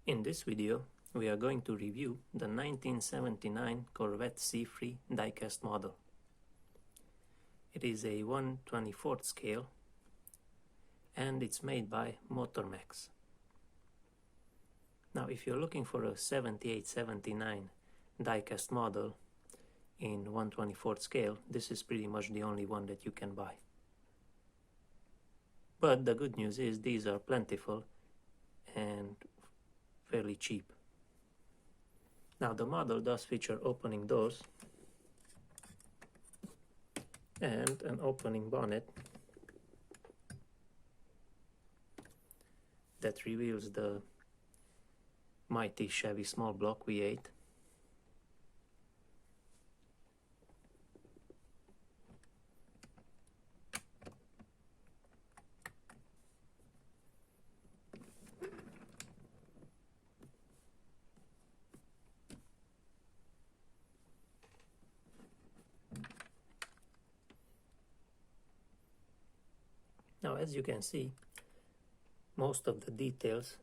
In this video, we are going to review the 1979 Corvette C3 diecast model. It is a 1/24 scale and it's made by Motormax. Now, if you're looking for a 78-79 diecast model in 1/24 scale, this is pretty much the only one that you can buy. But the good news is these are plentiful and fairly cheap. Now, the model does feature opening doors and an opening bonnet that reveals the mighty Chevy small block V8. Now, as you can see, most of the details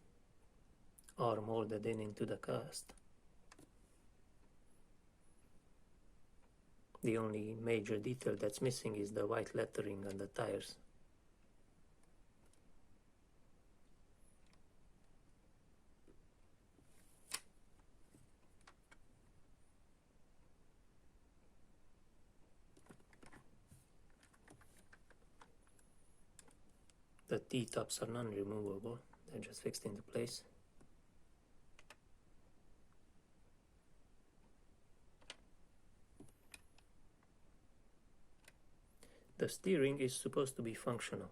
are molded into the cast. The only major detail that's missing is the white lettering on the tires. The T-tops are non-removable, they're just fixed into place. The steering is supposed to be functional,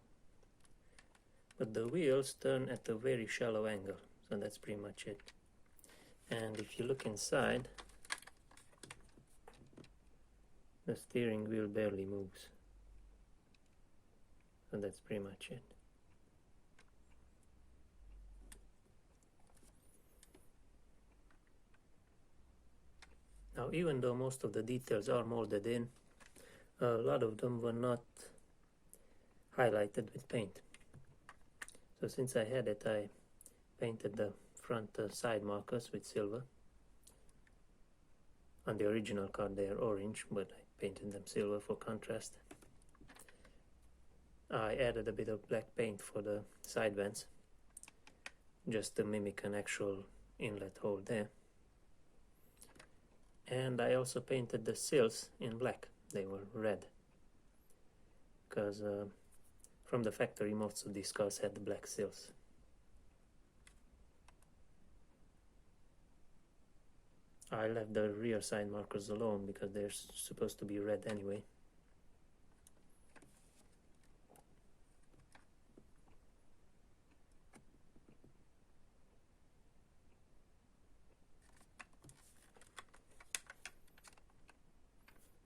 but the wheels turn at a very shallow angle, so that's pretty much it. And if you look inside, the steering wheel barely moves, so that's pretty much it. Now, even though most of the details are molded in, a lot of them were not highlighted with paint. So since I had it, I painted the front side markers with silver. On the original car they are orange, but I painted them silver for contrast. I added a bit of black paint for the side vents, just to mimic an actual inlet hole there. And I also painted the sills in black. They were red, because from the factory most of these cars had the black sills. I left the rear side markers alone because they're supposed to be red anyway.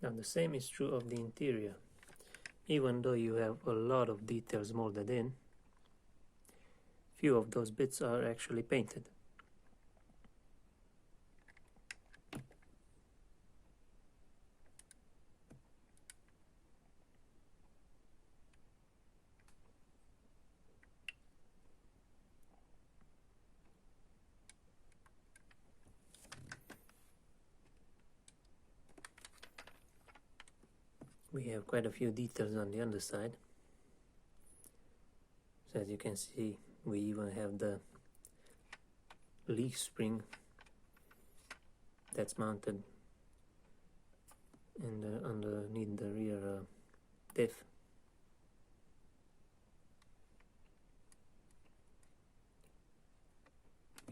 Now, the same is true of the interior. Even though you have a lot of details molded in, few of those bits are actually painted. We have quite a few details on the underside. So as you can see, we even have the leaf spring that's mounted underneath the rear diff.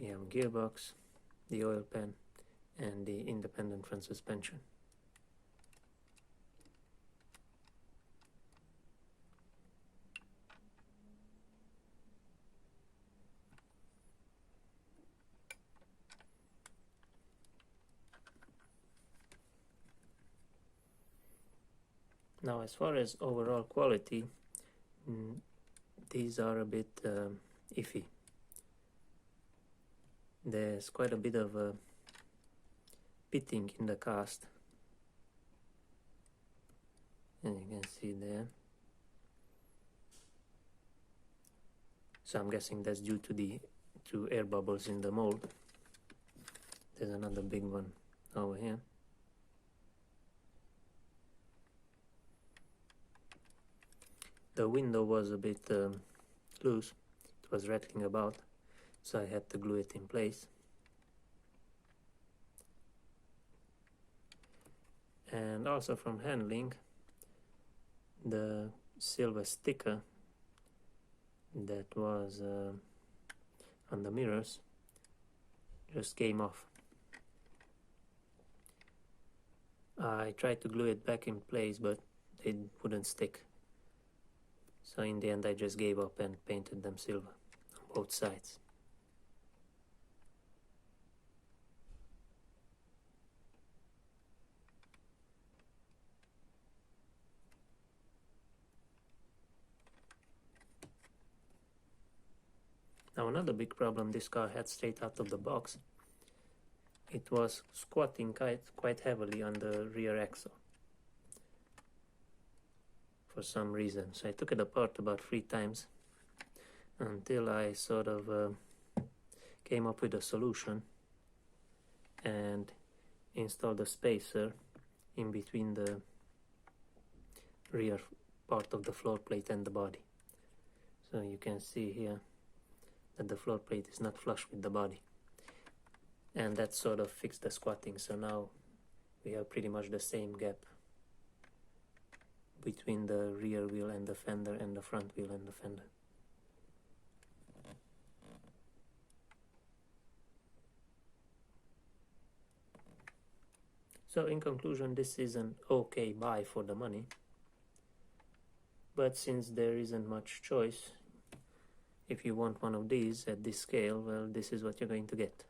We have gearbox, the oil pan, and the independent front suspension. Now, as far as overall quality, these are a bit iffy. There's quite a bit of pitting in the cast, as you can see there. So I'm guessing that's due to the 2 air bubbles in the mold. There's another big one over here. The window was a bit loose, it was rattling about, so I had to glue it in place. And also from handling, the silver sticker that was on the mirrors just came off. I tried to glue it back in place, but it wouldn't stick. So in the end I just gave up and painted them silver on both sides. Now another big problem this car had straight out of the box, it was squatting quite heavily on the rear axle for some reason. So I took it apart about 3 times until I sort of came up with a solution and installed a spacer in between the rear part of the floor plate and the body. So you can see here that the floor plate is not flush with the body, and that sort of fixed the squatting. So now we have pretty much the same gap between the rear wheel and the fender and the front wheel and the fender. So in conclusion, this is an okay buy for the money, but since there isn't much choice, if you want one of these at this scale, well, this is what you're going to get.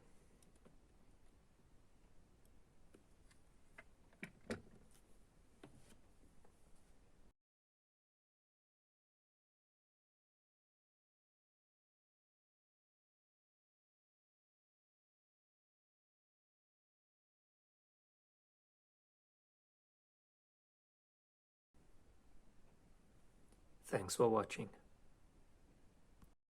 Thanks for watching.